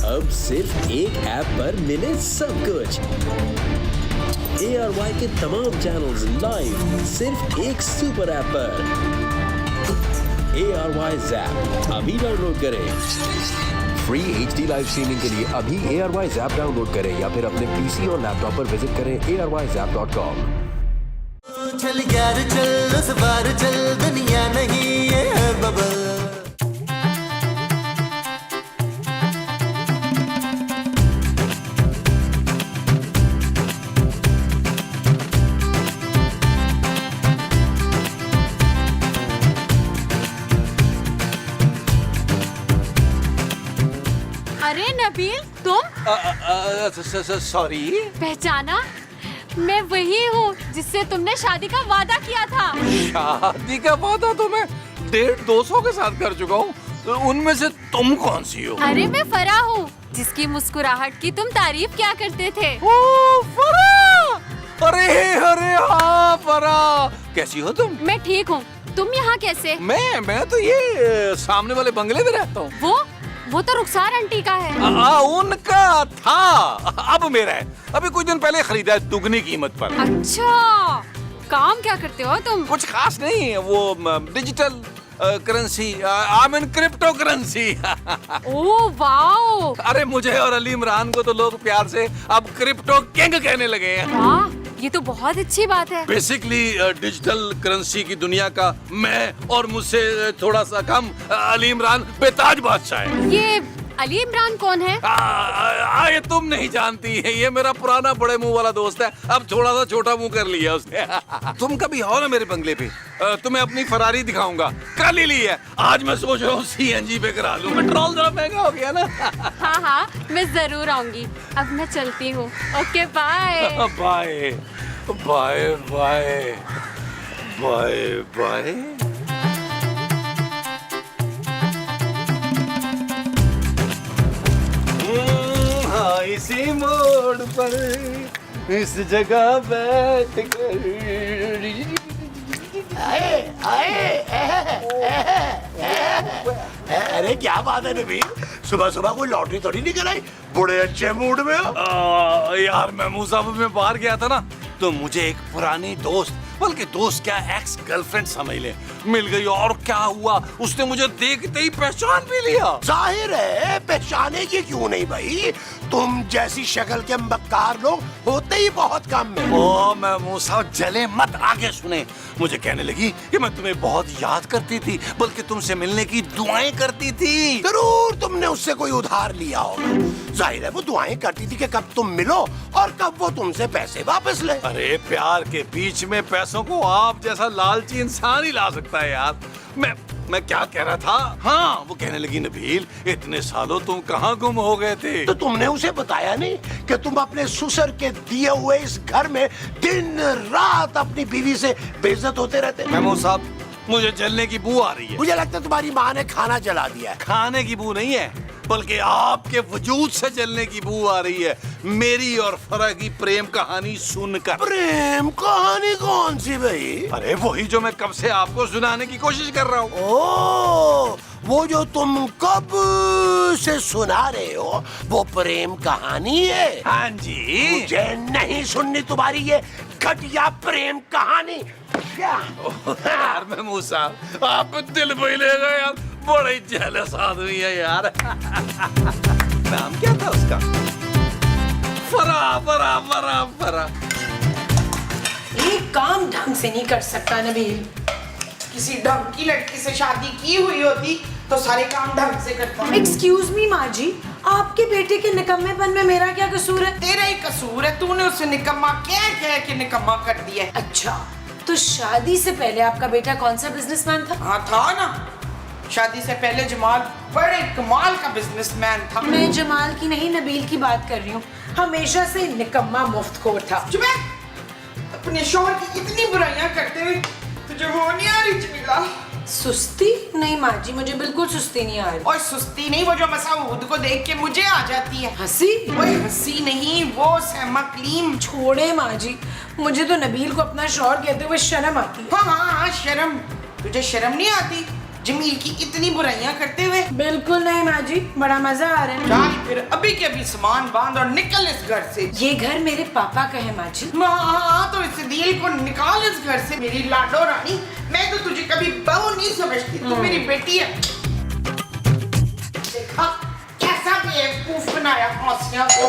अब सिर्फ एक ऐप पर मिले सब कुछ। ARY के तमाम चैनल्स लाइव सिर्फ एक सुपर ऐप पर। ARY Zap अभी डाउनलोड करें। फ्री HD लाइव स्ट्रीमिंग के लिए अभी ARY Zap डाउनलोड करें या फिर अपने PC और लैपटॉप पर विजिट करें ARYZap.com। चल यार चल उस बार चल, दुनिया नहीं ये है बबल। अरे नबील, तुम? सॉरी। पहचाना? मैं वही हूँ जिससे तुमने शादी का वादा किया था। शादी का वादा तो मैं 150 के साथ कर चुका हूँ, तो उनमें से तुम कौन सी हो? अरे मैं फराह हूँ, जिसकी मुस्कुराहट की तुम तारीफ क्या करते थे। ओ फराह! अरे हाँ फराह, कैसी हो तुम? मैं ठीक हूँ, तुम यहाँ कैसे? मैं तो ये सामने वाले बंगले में रहता हूँ। वो तो रुखसार आंटी का है। उनका था, अब मेरा है। अभी कुछ दिन पहले खरीदा है, दुगनी कीमत पर। अच्छा, काम क्या करते हो तुम? कुछ खास नहीं, वो digital currency, I mean crypto currency. Oh wow! अरे मुझे और अली इमरान को तो लोग प्यार से अब क्रिप्टो किंग कहने लगे हैं। वाह, ये तो बहुत अच्छी बात है। बेसिकली डिजिटल करेंसी की दुनिया का मैं और मुझसे थोड़ा सा कम अली इमरान बेताज बादशाह है। ये अली इमरान कौन है? ये तुम नहीं जानती है, ये मेरा पुराना बड़े मुंह वाला दोस्त है, अब थोड़ा सा छोटा मुंह कर लिया उसने। तुम कभी आओ ना मेरे बंगले पे, तुम्हें अपनी फरारी दिखाऊंगा। कल ही ली है, आज मैं सोच रहा हूँ CNG पे करा लूं, पेट्रोल जरा महंगा हो गया ना। हाँ, मैं जरूर आऊंगी। अब मैं चलती हूँ। Okay bye. Bye bye bye bye bye. इसी मोड़ पर इस जगह बैठ कर अरे क्या बात है नबील, सुबह सुबह कोई लॉटरी थोड़ी निकल आई, बड़े अच्छे मूड में हो। यार मैं मुसाफिर में बाहर गया था ना, तो मुझे एक पुरानी दोस्त, बल्कि दोस्त क्या एक्स गर्लफ्रेंड समझ ले, मिल गई। और क्या हुआ, उसने मुझे देखते ही पहचान भी लिया। जाहिर है पहचाने की क्यों नहीं भाई, तुम जैसी शक्ल के मक्कार लोग होते ही बहुत कम है। ओ मैं मूसा जले मत, आगे सुने। मुझे कहने लगी कि मैं तुम्हें बहुत याद करती थी, बल्कि तुमसे मिलने की दुआएं करती थी। जरूर तुमने उससे कोई उधार लिया होगा, जाहिर है वो दुआएं करती थी कि कब तुम मिलो और कब वो तुमसे पैसे वापस ले। अरे प्यार के बीच में पैसों को आप जैसा लालची इंसान ही ला सकता है यार। मैं क्या कह रहा था, हाँ वो कहने लगी नबील इतने सालों तुम कहाँ गुम हो गए थे? तो तुमने उसे बताया नहीं कि तुम अपने ससुर के दिए हुए इस घर में दिन रात अपनी बीवी से बेइज्जत होते रहते? महमूद साहब, मुझे जलने की बू आ रही है। मुझे लगता है तुम्हारी माँ ने खाना जला दिया है। खाने की बू नहीं है, बल्कि आपके वजूद से जलने की बू आ रही है, मेरी और फरा की प्रेम कहानी सुनकर। प्रेम कहानी कौन सी भाई? अरे वही जो मैं कब से आपको सुनाने की कोशिश कर रहा हूँ। ओ, वो जो तुम कब से सुना रहे हो वो प्रेम कहानी है? हाँ जी। मुझे नहीं सुननी तुम्हारी ये घटिया प्रेम कहानी। यार महमूद साहब, आप दिल पे ले गए यार, बड़े जेलस आदमी है यार। नाम क्या था उसका? फरा फरा फरा फरा। एक काम ढंग से नहीं कर सकता नबील, किसी ढंग की लड़की से शादी की हुई होती तो सारे काम ढंग से करता। एक्सक्यूज मी माँ जी, आपके बेटे के निकम्मेपन में मेरा क्या कसूर है? तेरा ही कसूर है, तूने उसे निकम्मा कह के निकम्मा कर दिया है। अच्छा, तो शादी से पहले आपका बेटा कौन सा बिजनेसमैन था? हाँ था ना, शादी से पहले जमाल बड़े कमाल का बिजनेसमैन था। मैं जमाल की नहीं नबील की बात कर रही हूँ, हमेशा से निकम्मा मुफ्तखोर था। चुप है, अपने शौहर की इतनी बुराइयां करते हुए तुझे वो नहीं आ रही जमीला? सुस्ती नहीं माँ जी, मुझे बिल्कुल सुस्ती नहीं आ रही। और सुस्ती नहीं, वो जो मसाऊद को देख के मुझे आ जाती है हंसी। वो हंसी नहीं, वो सहमा क्लीम। छोड़े माँ जी, मुझे तो नबील को अपना शौहर कहते हुए शर्म आती है। हाँ हाँ शर्म, तुझे शर्म नहीं आती जमील की इतनी बुराइयां करते हुए। बिल्कुल नहीं माँ जी, बड़ा मजा आ रहा है। चल फिर अभी के अभी सामान बांध और निकल इस घर से। ये घर मेरे पापा का है माँ जी। हाँ तो इस दिल को निकाल इस घर से। मेरी लाडो रानी, मैं तो तुझे कभी बहू नहीं समझती, तू मेरी बेटी है। देखा कैसा बेवकूफ बनाया हौसिया को।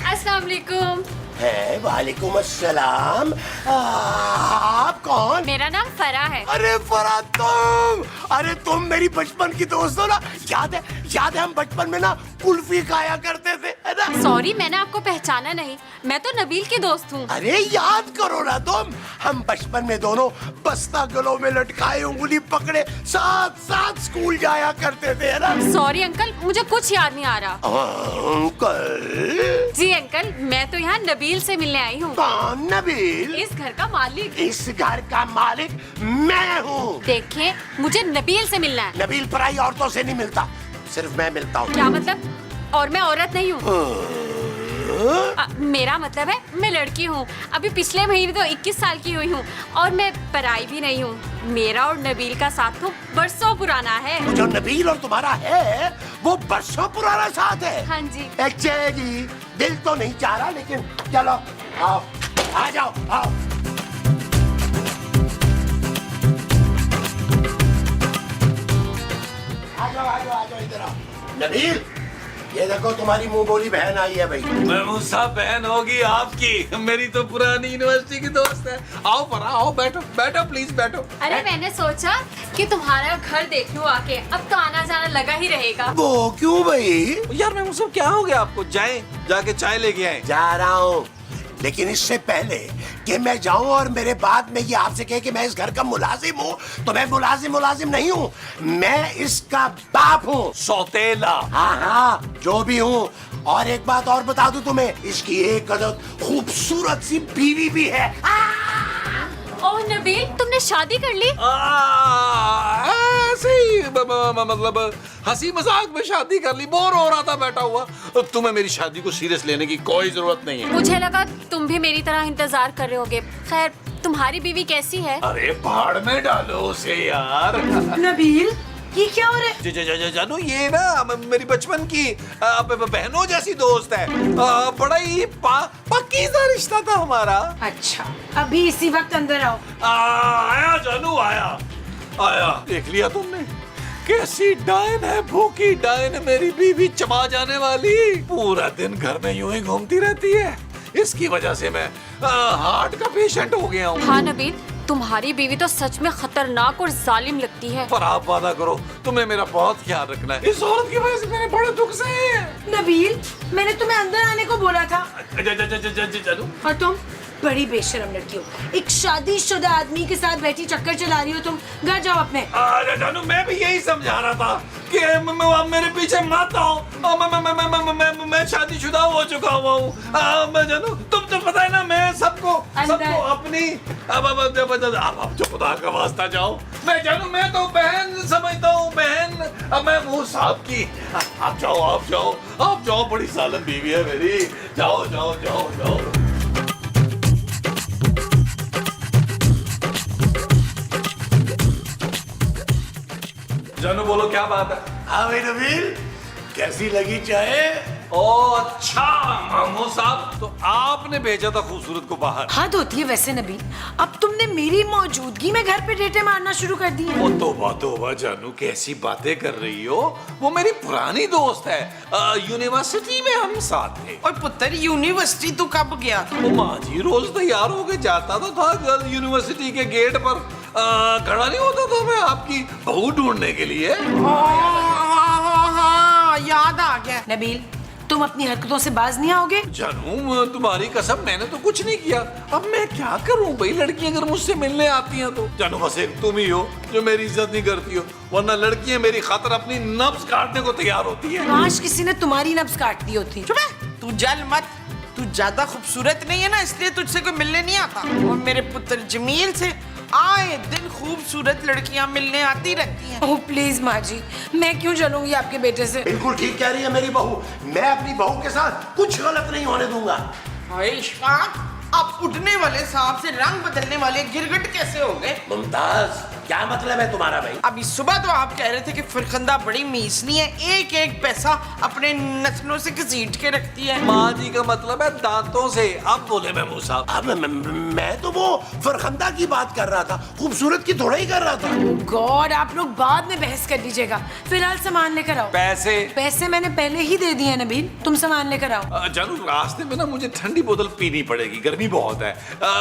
अस्सलाम वालेकुम। है वालेकुम अस्सलाम। आप कौन? मेरा नाम फरा है। अरे फरा तुम मेरी बचपन की दोस्त हो ना। याद है हम बचपन में ना कुल्फी खाया करते थे, है ना? सॉरी, मैंने आपको पहचाना नहीं। मैं तो नबील की दोस्त हूँ। अरे याद करो ना तुम, हम बचपन में दोनों बस्ता गलों में लटकाए उंगली पकड़े साथ साथ स्कूल जाया करते थे, है ना? सॉरी अंकल, मुझे कुछ याद नहीं आ रहा। अंकल? जी अंकल, मैं तो यहाँ नबील से मिलने आई हूँ। कौन नबील? इस घर का मालिक। इस घर का मालिक मैं हूँ। देखिए, मुझे नबील से मिलना है। नबील पराई औरतों से नहीं मिलता, सिर्फ मैं मिलता हूँ। क्या मतलब? और मैं औरत नहीं हूँ। मेरा मतलब है मैं लड़की हूँ। अभी पिछले महीने तो 21 साल की हुई हूँ और मैं पराई भी नहीं हूँ। मेरा और नबील का साथ तो बरसों पुराना है। जो नबील और तुम्हारा है वो बरसों पुराना साथ है। हाँ जी। अच्छा जी, दिल तो नहीं चाह रहा, लेकिन चलो आओ, आ जाओ, आओ। आ जाओ इधर आओ। नबील, ये देखो तुम्हारी मुंह बोली बहन आई है भाई। महमूद साहब, बहन होगी आपकी, मेरी तो पुरानी यूनिवर्सिटी की दोस्त है। आओ फरा, आओ, बैठो बैठो, प्लीज बैठो। अरे मैंने सोचा कि तुम्हारा घर देख लूं आके। अब तो आना जाना लगा ही रहेगा। वो क्यों भाई? यार महमूद साहब, क्या हो गया आपको? जाके चाय लेके आए। जा रहा हूँ, लेकिन इससे पहले कि मैं जाऊं और मेरे बाद में ये आपसे कहे कि मैं इस घर का मुलाजिम हूँ, तो मैं मुलाजिम नहीं हूँ, मैं इसका बाप हूँ। सौतेला। हाँ, जो भी हूँ। और एक बात और बता दूं तुम्हें, इसकी एक अदद खूबसूरत सी बीवी भी है। ओह नबील, तुमने शादी कर ली? ऐसे ही मतलब हंसी मजाक में शादी कर ली। बोर हो रहा था बैठा हुआ। तुम्हें मेरी शादी को सीरियस लेने की कोई जरूरत नहीं है। मुझे लगा तुम भी मेरी तरह इंतजार कर रहे होगे। खैर, तुम्हारी बीवी कैसी है? अरे पहाड़ में डालो उसे यार। नबील, ये क्या हो रहा है? जानू, ये ना मेरी बचपन की बहनों जैसी दोस्त है। बड़ा ही पक्कीज़ा रिश्ता था हमारा। अच्छा, अभी इसी वक्त अंदर आओ। आया जानू, आया। देख लिया तुमने? कैसी डायन है, भूखी डायन, मेरी बीवी चबा जाने वाली। पूरा दिन घर में यूं ही घूमती रहती है। इसकी वजह से मैं हार्ट का पेशेंट हो गया हूँ। हाँ नबील, तुम्हारी बीवी तो सच में खतरनाक और जालिम लगती है। पर आप वादा करो, तुम्हें मेरा बहुत ख्याल रखना है। इस औरत की वजह से मैंने बड़े दुख से हैं। नबील, मैंने तुम्हें अंदर आने को बोला था। जानू, और तुम बड़ी बेशर्म लड़की हो। एक शादीशुदा आदमी के साथ बैठी चक्कर चला रही हो तुम। घर जाओ अपने। जानू, मैं भी यही समझा रहा था कि मेरे पीछे मत आओ। मैं शादीशुदा हो चुका हुआ हूँ। मैं जानू, तुम तो पता है ना, मैं सबको अपनी अब जो खुदा का वास्ता जाओ। मैं जानू, मैं तो बहन समझता हूँ, बहन। अब मैं वो साहब की। आप जाओ, बड़ी सालन बीवी है मेरी। जाओ। जानू, बोलो क्या बात है? हाँ भाई नबील, कैसी लगी चाय? ओ अच्छा मामू साहब, तो आपने भेजा था खूबसूरत को बाहर। हद होती है वैसे नबील, अब तुमने मेरी मौजूदगी में घर पे डेटे मारना शुरू कर दी है। ओ तौबा जानू, कैसी बातें कर रही हो? वो मेरी पुरानी दोस्त है। यूनिवर्सिटी में हम साथ थे। और पुत्र, यूनिवर्सिटी तू कब गया था? ओ माँ जी, रोज तैयार होके जाता तो था गर्ल यूनिवर्सिटी के गेट पर। खड़ा नहीं होता था मैं आपकी बहू ढूंढने के लिए। हाँ, याद आ गया। नबील, तुम अपनी हरकतों से बाज नहीं आओगे? जानू, तुम्हारी कसम, मैंने तो कुछ नहीं किया। अब मैं क्या करूं भाई? लड़की अगर मुझसे मिलने आती हैं तो जानू, बस एक तुम ही हो जो मेरी इज्जत नहीं करती हो, वरना लड़कियां मेरी खातिर अपनी नब्ज काटने को तैयार होती है। काश किसी ने तुम्हारी नब्ज काट दी होती। चुप है, तू जल मत। तू ज्यादा खूबसूरत नहीं है ना, इसलिए तुझसे कोई मिलने नहीं आता। और मेरे पुत्र जमील से आए दिन खूबसूरत लड़कियां मिलने आती रहती हैं। ओह प्लीज माँ जी, मैं क्यों जलूंगी आपके बेटे से? बिल्कुल ठीक कह रही है मेरी बहू। मैं अपनी बहू के साथ कुछ गलत नहीं होने दूंगा। हाय इश्काक, आप उड़ने वाले सांप से रंग बदलने वाले गिरगिट कैसे हो गए? मुमताज, क्या मतलब है तुम्हारा भाई? अभी सुबह तो आप कह रहे थे कि फरखंदा बड़ी मीसनी है, एक एक पैसा अपने नथनों से घसीट के रखती है। माँ जी का मतलब है दांतों से। अब बोले महमूद साहब। अब मैं तो वो फरखंदा की बात कर रहा था, खूबसूरत की थोड़ा ही कर रहा था। गॉड, आप लोग बाद में बहस कर लीजिएगा, फिलहाल सामान लेकर आओ। पैसे? पैसे मैंने पहले ही दे दिए नबील, तुम सामान लेकर आओ। जानू, रास्ते में ना मुझे ठंडी बोतल पीनी पड़ेगी, गर्मी बहुत है।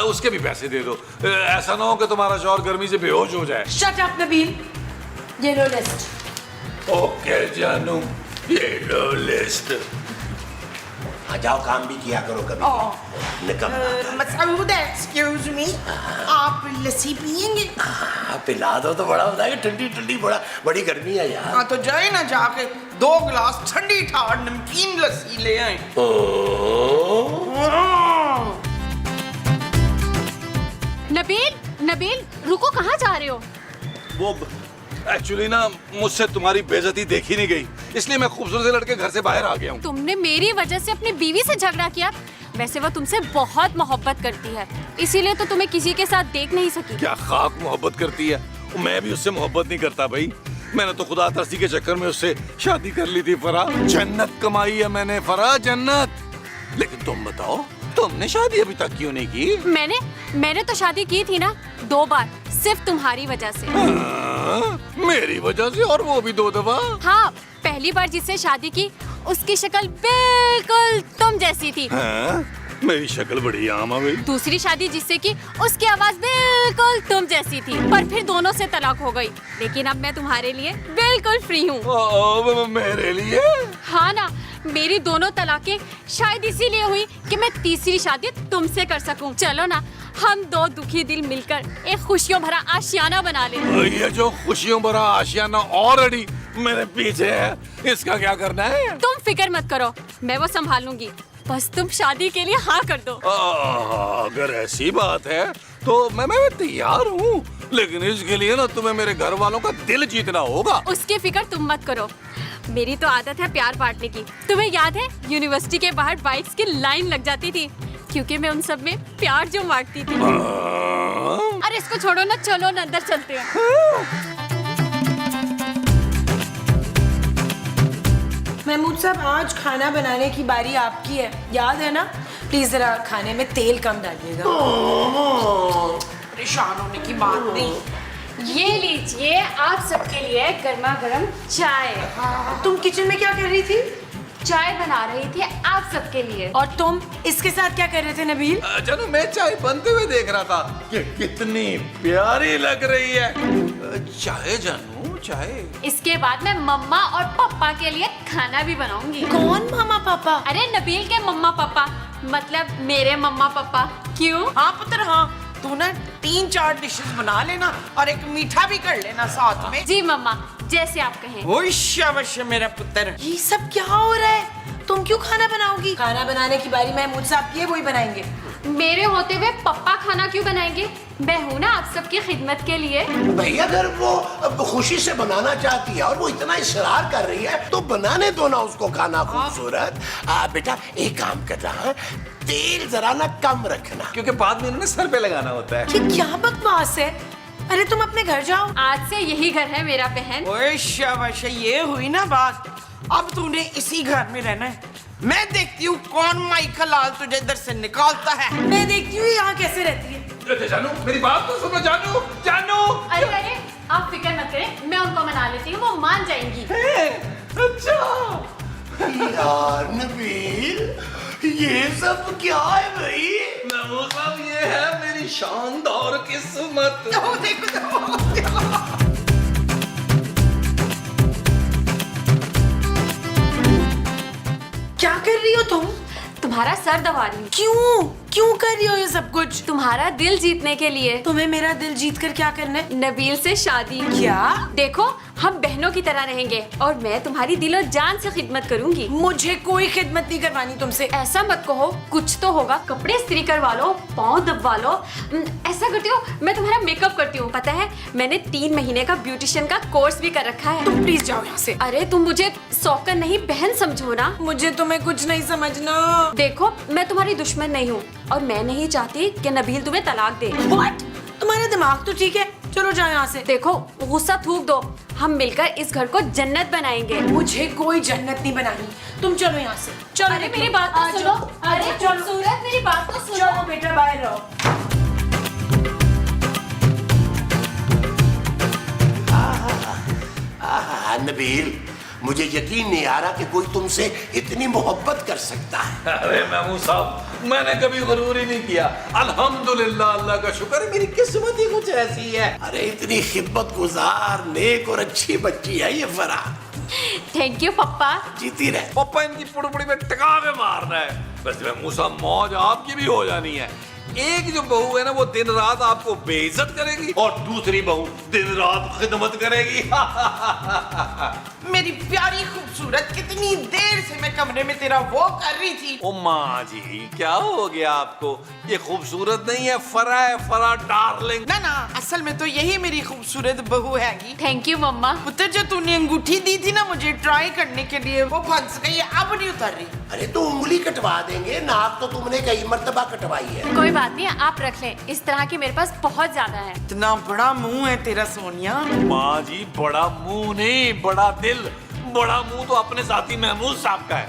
उसके भी पैसे दे दो। ऐसा ना हो कि तुम्हारा शौहर गर्मी से बेहोश हो जाए। शट अप नबील, ये लो लिस्ट। ओके जानू, ये लो लिस्ट। आ जाओ, काम भी किया करो कभी। निकल। मसूद, एक्सक्यूज मी, आप लस्सी पियेंगे? पिला दो तो बड़ा होता है, ठंडी ठंडी बड़ी गर्मी है यार। हाँ तो जाए ना, जाके 2 गिलास ठंडी ठाड़ नमकीन लस्सी ले आए। नबील, रुको, कहाँ जा रहे हो? वो एक्चुअली ना मुझसे तुम्हारी बेइज्जती देखी नहीं गई, इसलिए मैं खूबसूरत से लड़के घर से बाहर आ गया हूँ। तुमने मेरी वजह से अपनी बीवी से झगड़ा किया। वैसे वो तुमसे बहुत मोहब्बत करती है, इसीलिए तो तुम्हें किसी के साथ देख नहीं सकी। क्या खाक मोहब्बत करती है? मैं भी उससे मोहब्बत नहीं करता भाई। मैंने तो खुदा तरसी के चक्कर में उससे शादी कर ली थी फरा। जन्नत कमाई है मैंने फरा, जन्नत। लेकिन तुम बताओ, तुमने शादी अभी तक क्यों नहीं की? मैंने तो शादी की थी ना 2 बार, सिर्फ तुम्हारी वजह से। मेरी वजह से? और वो भी 2 दफा? हाँ, पहली बार जिससे शादी की उसकी शक्ल बिल्कुल तुम जैसी थी। हाँ? मेरी शक्ल बड़ी आम है भाई। दूसरी शादी जिससे की उसकी आवाज बिल्कुल तुम जैसी थी, पर फिर दोनों से तलाक हो गई। लेकिन अब मैं तुम्हारे लिए बिल्कुल फ्री हूँ। मेरे लिए? हाँ ना, मेरी दोनों तलाकें शायद इसीलिए हुई कि मैं तीसरी शादी तुमसे कर सकूं। चलो ना, हम 2 दुखी दिल मिलकर एक खुशियों भरा आशियाना बना ले। ये जो खुशियों भरा आशियाना ऑलरेडी मेरे पीछे है, इसका क्या करना है? तुम फिक्र मत करो, मैं वो संभाल लूंगी। बस तुम शादी के लिए हाँ कर दो। अगर ऐसी बात है तो मैं तैयार हूँ, लेकिन इसके लिए ना तुम्हें मेरे घर वालों का दिल जीतना होगा। उसकी फिक्र तुम मत करो, मेरी तो आदत है प्यार बांटने की। तुम्हें याद है यूनिवर्सिटी के बाहर बाइक्स की लाइन लग जाती थी, क्योंकि मैं उन सब में प्यार जो बांटती थी। अरे इसको छोड़ो ना, चलो ना अंदर चलते हैं। महमूद साहब, आज खाना बनाने की बारी आपकी है, याद है ना? प्लीज जरा खाने में तेल कम डालिएगा। परेशान होने की बात नहीं। ये लीजिए आप सबके लिए गर्मा गर्म चाय। तुम किचन में क्या कर रही थी? चाय बना रही थी आप सबके लिए। और तुम इसके साथ क्या कर रहे थे नबील? जानू, मैं चाय बनते हुए देख रहा था कि कितनी प्यारी लग रही है चाय। जानू, चाय। इसके बाद मैं मम्मा और पापा के लिए खाना भी बनाऊंगी। कौन मामा पापा? अरे नबील के मम्मा पापा, मतलब मेरे मम्मा पापा। क्यों? हाँ पुत्र, हाँ, तू ना 3-4 डिशेस बना लेना और एक मीठा भी कर लेना साथ में। जी मम्मा, जैसे आप कहें। ओए शाबाश मेरा पुत्र। ये सब क्या हो रहा है? तुम क्यों खाना बनाओगी? खाना बनाने की बारी महमूद साहब की है, वही बनाएंगे। मेरे होते हुए पप्पा खाना क्यों बनाएंगे? मैं हूँ ना आप सबकी खिदमत के लिए। भैया, अगर वो खुशी से बनाना चाहती है और वो इतना इसरार कर रही है तो बनाने दो ना उसको खाना खूबसूरत। बेटा, एक काम कर रहा है, तेल जरा ना कम रखना, क्योंकि बाद में इन्होंने सर पे लगाना होता है। ये क्या बकवास है? अरे तुम अपने घर जाओ। आज से यही घर है मेरा बहन। ओए शाबाश, ये हुई ना बात। अब तूने इसी घर में रहना है। मैं देखती हूँ कौन माइकल लाल तुझे इधर से निकालता है। मैं देखती हूँ यहाँ कैसे रहती है। जानू, मेरी बात तो सुनो। जानू, जानू। अरे आप फिक्र मत करें, मैं उनको मना लेती हूँ, वो मान जाएंगी। अच्छा यार नबील, ये सब क्या है भाई? महमूद साहब, ये है मेरी शानदार किस्मत। क्या कर रही हो तुम? तुम्हारा सर दबा रही हूँ। क्यों कर रही हो ये सब कुछ? तुम्हारा दिल जीतने के लिए। तुम्हें मेरा दिल जीत कर क्या करना है? नबील से शादी। क्या? देखो, हम बहनों की तरह रहेंगे और मैं तुम्हारी दिलो जान से खिदमत करूंगी। मुझे कोई खिदमत नहीं करवानी तुमसे। ऐसा मत कहो, कुछ तो होगा। कपड़े इस्त्री करवा लो, पाँव दबवा लो। ऐसा करती हूँ, मैं तुम्हारा मेकअप करती हूँ। पता है, मैंने 3 महीने का ब्यूटिशियन का कोर्स भी कर रखा है। तुम प्लीज जाओ यहाँ से। अरे तुम मुझे सौकन नहीं बहन समझो ना। मुझे तुम्हें कुछ नहीं समझना। देखो, मैं तुम्हारी दुश्मन नहीं हूँ, और मैं नहीं चाहती कि नबील तुम्हें तलाक दे। व्हाट? तुम्हारा दिमाग तो ठीक है, चलो जाओ यहाँ से। देखो गुस्सा थूक दो, हम मिलकर इस घर को जन्नत बनाएंगे। मुझे कोई जन्नत नहीं बनानी, तुम चलो यहाँ से। चलो अरे मेरी बात तो सुनो, अरे खूबसूरत मेरी बात तो सुनो। चलो बेटा बाहर रहो। नबील, मुझे यकीन नहीं आ रहा कि कोई तुमसे इतनी मोहब्बत कर सकता है। अरे महमूद साहब, मैंने कभी गुरूर ही नहीं किया। अल्हम्दुलिल्लाह, अल्लाह का शुक्र है, मेरी किस्मत ही कुछ ऐसी है। अरे इतनी खिदमत गुजार, नेक और अच्छी बच्ची है ये फरा। थैंक यू पप्पा। जीती रहे। पप्पा इनकी पुड़पुड़ी में टका के मारना है। वैसे महमूद साहब, मौज आपकी भी हो जानी है। एक जो बहू है ना, वो दिन रात आपको बेइज्जत करेगी और दूसरी बहू दिन रात खिदमत करेगी। मेरी प्यारी खूबसूरत, कितनी देर से मैं कमरे में तेरा वो कर रही थी। ओ माँ जी, क्या हो गया आपको? ये खूबसूरत नहीं है, फरा है, फरा डार्लिंग। ना ना, असल में तो यही मेरी खूबसूरत बहू हैगी। थैंक यू मम्मा। पुत्र, जो तूने अंगूठी दी थी ना मुझे ट्राई करने के लिए, वो फंस गई है, अब नहीं उतर रही। अरे तो उंगली कटवा देंगे, नाक तो तुमने कई मर्तबा कटवाई है। कोई बात नहीं, आप रख लें, इस तरह की मेरे पास बहुत ज्यादा है। इतना बड़ा मुंह है तेरा सोनिया। माँ जी, बड़ा मुंह नहीं, बड़ा दिल। बड़ा मुंह तो अपने साथी महमूद साहब का है।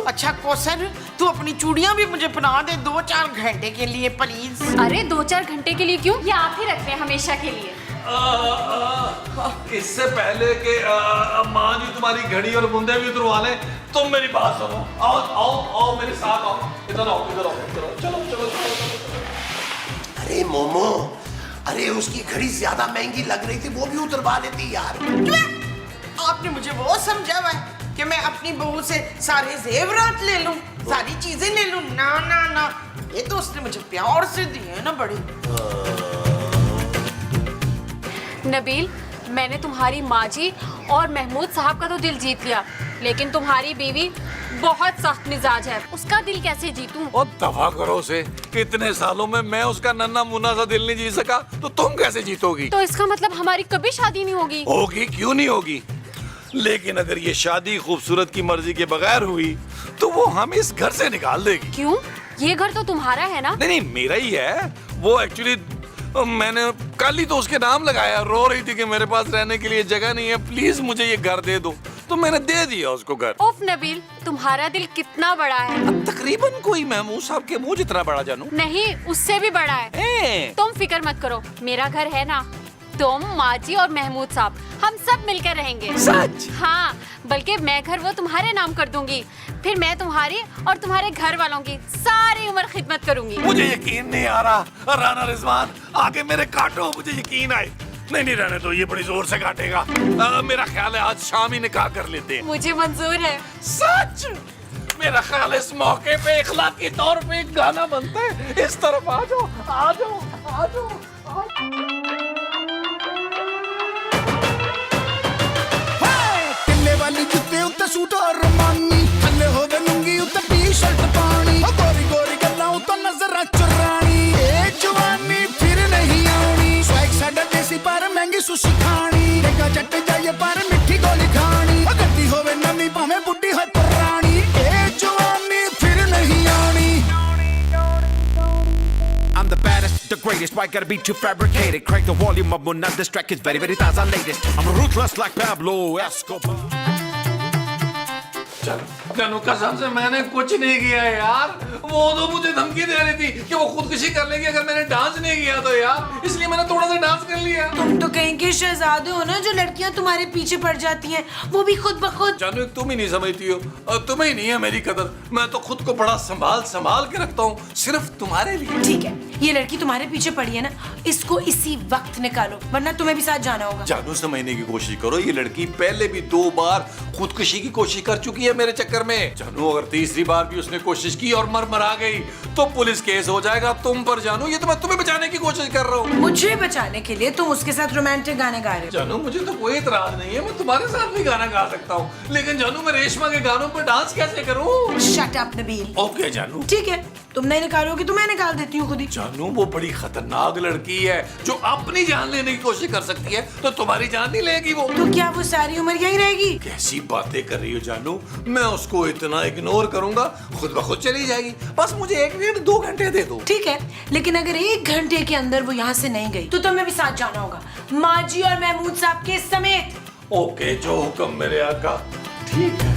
अच्छा कौसर, तू अपनी चूड़ियां भी मुझे पहना दे 2-4 घंटे के लिए प्लीज। अरे 2-4 घंटे के लिए क्यों? ये आप ही रख लें हमेशा के लिए। इससे पहले कि माँ जी तुम्हारी घड़ी और बुंदे भी उतरवा लें, तुम मेरी बात सुनो। आओ आओ आओ, मेरे साथ आओ। इधर आओ, इधर आओ, इधर आओ। चलो चलो चलो। अरे मोमो, अरे उसकी घड़ी ज्यादा महंगी लग रही थी, वो भी उतरवा लेती यार। आपने मुझे वो समझा हुआ है कि मैं अपनी बहू से सारे जेवरात ले लूं, सारी चीजें ले लूं? ना ना ना, ये तो उसने मुझे प्यार से दी है ना बड़ी। नबील, मैंने तुम्हारी माँ जी और महमूद साहब का तो दिल जीत लिया, लेकिन तुम्हारी बीवी बहुत सख्त मिजाज है, उसका दिल कैसे जीतूं? और दफा करो से, इतने सालों में मैं उसका नन्ना मुन्ना सा दिल नहीं जीत सका, तो तुम कैसे जीतोगी? तो इसका मतलब हमारी कभी शादी नहीं होगी? होगी, क्यों नहीं होगी? लेकिन अगर ये शादी खूबसूरत की मर्जी के बगैर हुई, तो वो हम इस घर से निकाल देगी। क्यों? ये घर तो तुम्हारा है ना? नहीं नहीं, मेरा ही है। वो एक्चुअली मैंने कल ही तो उसके नाम लगाया। रो रही थी कि मेरे पास रहने के लिए जगह नहीं है, प्लीज मुझे ये घर दे दो, तो मैंने दे दिया उसको घर। उफ नबील, तुम्हारा दिल कितना बड़ा है। तकरीबन कोई महमूद साहब के मुंह जितना बड़ा, जानू। नहीं, उससे भी बड़ा है। तुम फिक्र मत करो, मेरा घर है ना, तुम, माँ जी और महमूद साहब, हम सब मिलकर रहेंगे। सच? हाँ, बल्कि मैं घर वो तुम्हारे नाम कर दूंगी, फिर मैं तुम्हारी और तुम्हारे घर वालों की सारी उम्र खिदमत करूंगी। मुझे यकीन नहीं आ रहा। राना रिजवान, आगे मेरे काटो, मुझे यकीन आए। नहीं नहीं, रहने दो, ये बड़ी जोर से काटेगा। मेरा ख्याल है आज शाम ही निकाह कर लेते हैं। मुझे मंजूर है। सच? मेरा ख्याल है इस मौके पे इखलाकी तौर पे एक गाना बनता है। इस तरफ आ जाओ, आ जाओ, आ जाओ। वाली जुत्ते उत्ते सूट और रमानी, थल्ले होवे लुंगी उत्ते टी-शर्ट पानी, गोरी गोरी गल्लां उत्ते नजर चुरानी, ए जवानी फिर नहीं आनी, स्वैग साडा देसी पर महंगी सुशी खानी, देखा जट जाइए पर मिठी गोली खानी, गड्डी होवे नवी भाਵੇਂ बुड्ढी होए पुरानी, ए जवानी फिर नहीं आनी। I'm the baddest, the greatest, why gotta be too fabricated? Crank the volume up, when this track is very, very taza latest. I'm ruthless like Pablo Escobar. जानू, कसम से मैंने कुछ नहीं किया यार। वो तो मुझे धमकी दे रही थी कि वो खुदकुशी कर लेगी अगर मैंने डांस नहीं किया तो यार, इसलिए मैंने थोड़ा सा डांस कर लिया। तुम तो कहीं के शहजादे हो ना, जो लड़कियां तुम्हारे पीछे पड़ जाती हैं, वो भी खुद ब खुद। जानू, तुम ही नहीं समझती हो, और तुम्हें ही नहीं है मेरी कदर। मैं तो खुद को बड़ा संभाल संभाल के रखता हूँ, सिर्फ तुम्हारे लिए। ठीक है, ये लड़की तुम्हारे पीछे पड़ी है ना, इसको इसी वक्त निकालो, वरना तुम्हें भी साथ जाना होगा। जानू, समझने की कोशिश करो, ये लड़की पहले भी 2 बार खुदकुशी की कोशिश कर चुकी है मेरे चक्कर में। जानू, अगर तीसरी बार भी उसने कोशिश की और मर गई तो पुलिस केस हो जाएगा तुम पर। जानू, ये तो मैं तुम्हें बचाने की कोशिश कर रहा हूँ। मुझे बचाने के लिए तुम उसके साथ रोमांटिक गाने गा रहे हो। जानू, मुझे तो कोई इतराज नहीं है, मैं तुम्हारे साथ भी गाना गा सकता हूँ, लेकिन जानू, मैं रेशमा के गानों पर डांस कैसे करूँ? Shut up Nabeel. ओके जानू। ठीक है, तुम नहीं निकालोगे तो मैं निकाल देती हूँ खुद ही। जानू वो बड़ी खतरनाक लड़की है जो अपनी जान लेने की कोशिश कर सकती है, तो तुम्हारी जान नहीं लेगी वो। तो क्या वो सारी उम्र यहीं रहेगी? कैसी बातें कर रही हो जानू, मैं उसको इतना इग्नोर करूंगा खुद ब खुद चली जाएगी। बस मुझे 1-1.5-2 घंटे दे दो। ठीक है, लेकिन अगर 1 घंटे के अंदर वो यहाँ से नहीं गई तो तुम्हें भी साथ जाना होगा, माँ जी और महमूद साहब के समेत। ओके, जो हुक्म मेरे आका। ठीक है।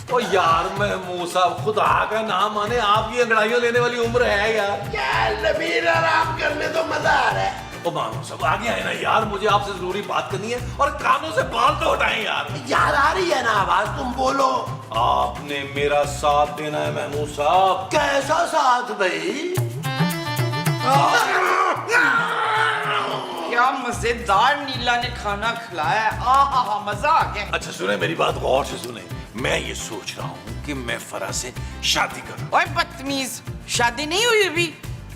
ओ यार महमूद साहब, खुदा का नाम माने आपकी अंगड़ाइयों लेने वाली उम्र है यार। क्या नबील, आराम करने तो मजा आ रहा है। ओ मानो सब आगे आए ना यार, मुझे आपसे जरूरी बात करनी है और कानों से बाल तो हटाएं यार। यार आ रही है ना आवाज, तुम बोलो। आपने मेरा साथ देना है महमूद साहब। कैसा साथ भाई? क्या मजेदार नीला ने खाना खिलाया है। आहा, मजा आ गया। अच्छा सुने मेरी बात, गौर से सुने। मैं ये सोच रहा हूँ कि मैं फरा से शादी करूँ। ओए बदतमीज, शादी नहीं हुई अभी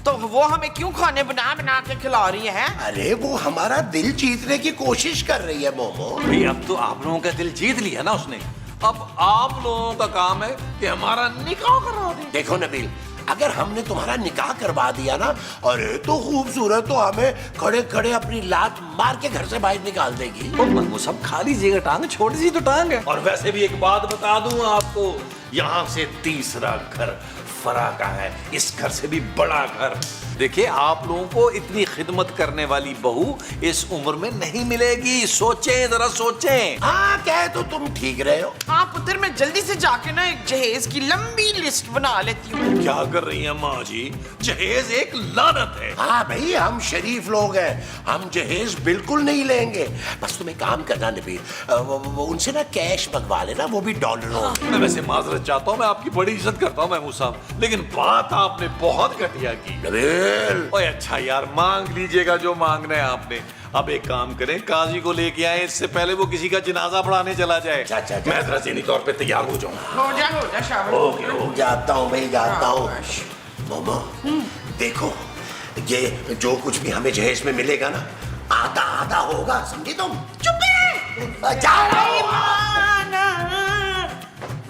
तो वो हमें क्यों खाने बना बना के खिला रही है? अरे वो हमारा दिल जीतने की कोशिश कर रही है मोमो। भाई अब तो आप लोगों का दिल जीत लिया ना उसने, अब आप लोगों का काम है कि हमारा निकाह करा दे। देखो नबील, अगर हमने तुम्हारा निकाह करवा दिया ना, अरे तो खूबसूरत तो हमें खड़े खड़े अपनी लात मार के घर से बाहर निकाल देगी। वो सब खा लीजिएगा, टांग छोटी सी तो टांग है। और वैसे भी एक बात बता दूं आपको, यहाँ से तीसरा घर फरा का है, इस घर से भी बड़ा घर। देखिए आप लोगों को इतनी खिदमत करने वाली बहू इस उम्र में नहीं मिलेगी, सोचें जरा सोचें। हाँ कह तो तुम ठीक रहे हो। हाँ पुत्र, मैं जल्दी से जाके ना एक जहेज की लंबी लिस्ट बना लेती हूँ। क्या कर रही हैं माँ जी? जहेज एक लानत है। हाँ भाई, हम शरीफ लोग हैं, हम जहेज बिल्कुल नहीं लेंगे। बस तुम एक काम करना नबील, वो उनसे ना कैश मंगवा लेना, वो भी डॉलरों में। मैं वैसे माजरत चाहता हूँ, मैं आपकी बड़ी इज्जत करता हूँ महमूद साहब, लेकिन बात आपने बहुत घटिया की। नबील, ओए अच्छा यार, मांग लीजिएगा जो मांगना है आपने। अब एक काम करें, काजी को लेके आए, इससे पहले वो किसी का जनाजा पढ़ाने चला जाए। अच्छा। मैं जरा ज़हनी तौर पे तैयार हो जाऊँ। हो जा शाबाश। ओके, हो जाता हूँ भाई, जाता हूँ। मोमो देखो, ये जो कुछ भी हमें जहेज में मिलेगा ना, आधा आधा होगा, समझी तुम? चुप है। जाओ। माना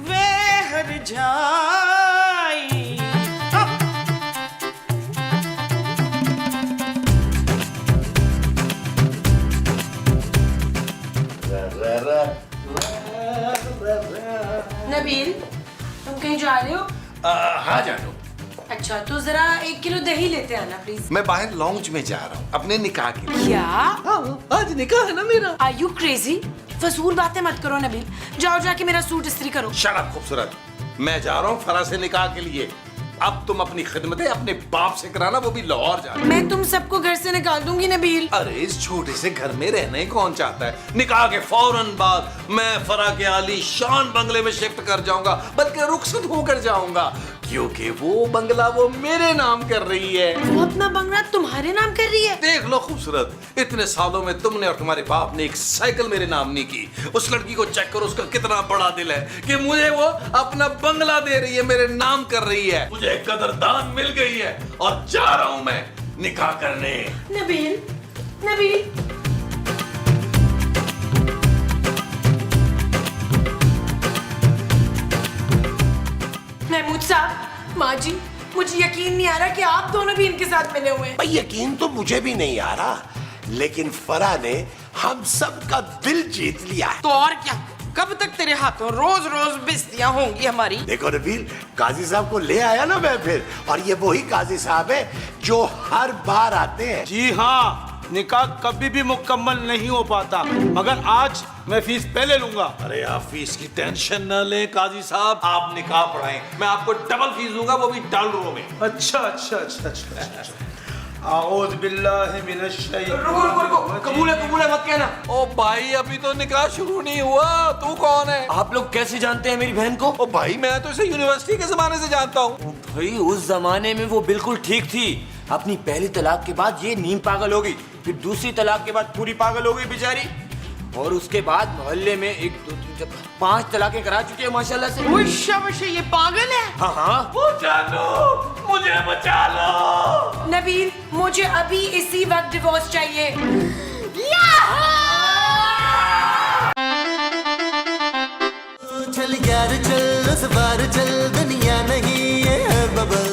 वे हर जाई। नबील, तुम कहीं जा रहे हो? हाँ जानू, अच्छा तो जरा 1 किलो दही लेते आना प्लीज। मैं बाहर लॉन्च में जा रहा हूँ अपने निकाह के लिए। क्या? हाँ, आज निकाह है ना मेरा। Are you crazy? फजूल बातें मत करो नबील, जाओ जाके मेरा सूट इस्त्री करो। शराब खूबसूरत, मैं जा रहा हूँ फरा से निकाह के लिए। अब तुम अपनी खिदमतें अपने बाप से कराना, वो भी लाहौर जाना। मैं तुम सबको घर से निकाल दूंगी नबील। अरे इस छोटे से घर में रहने कौन चाहता है? निकाह के फौरन बाद मैं फरा के आली शान बंगले में शिफ्ट कर जाऊंगा, बल्कि रुखसत होकर जाऊंगा, क्योंकि वो बंगला वो मेरे नाम कर रही है। वो अपना बंगला तुम्हारे नाम कर रही है? देख लो खूबसूरत, इतने सालों में तुमने और तुम्हारे बाप ने एक साइकिल मेरे नाम नहीं की। उस लड़की को चेक करो, उसका कितना बड़ा दिल है कि मुझे वो अपना बंगला दे रही है, मेरे नाम कर रही है। मुझे कदरदान मिल गई है और जा रहा हूं मैं निकाह करने। नबील, नबील, महमूद साहब, माँ जी, मुझे यकीन नहीं आ रहा कि आप दोनों भी इनके साथ मिले हुए हैं। भाई यकीन तो मुझे भी नहीं आ रहा, लेकिन फरा ने हम सब का दिल जीत लिया है। तो और क्या, कब तक तेरे हाथों रोज रोज बेइज्जतियां होंगी हमारी? देखो नबील, काजी साहब को ले आया ना मैं फिर, और ये वही काजी साहब है जो हर बार आते हैं। जी हाँ, निकाह कभी भी मुकम्मल नहीं हो पाता, मगर आज मैं फीस पहले लूंगा। अरे आप फीस की टेंशन न लें काजी साहब, आप निकाह पढ़ाएं, मैं आपको डबल फीस दूंगा, वो भी डॉलरों में। अच्छा। आऊज़ बिल्लाहि मिनश शैतानिर कबूल है मत कहना। ओ भाई अभी तो निकाह शुरू नहीं हुआ, तू कौन है? आप लोग कैसे जानते हैं मेरी बहन को? ओ भाई मैं तो इसे यूनिवर्सिटी के जमाने से जानता हूँ। भाई उस जमाने में वो बिल्कुल ठीक थी, अपनी पहली तलाक के बाद ये नीम पागल हो गई, फिर दूसरी तलाक के बाद पूरी पागल हो गई बेचारी, और उसके बाद मोहल्ले में 1 2 3 4 5 तलाकें करा चुकी है माशाल्लाह से। ओए शाबाश, ये पागल है। हाँ। वो जानो, मुझे बचा लो। नबील, मुझे अभी इसी वक्त डिवोर्स चाहिए। चल यार चल उस बार चल दुनिया नहीं ये है बबल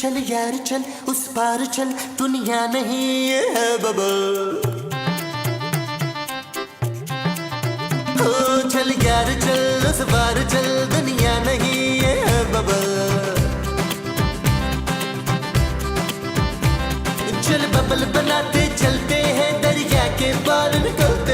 चल यार चल उस पार चल दुनिया नहीं ये है बबल ओ चल यार चल उस पार चल दुनिया नहीं ये है बबल चल बबल बनाते चलते हैं दरिया के पार निकलते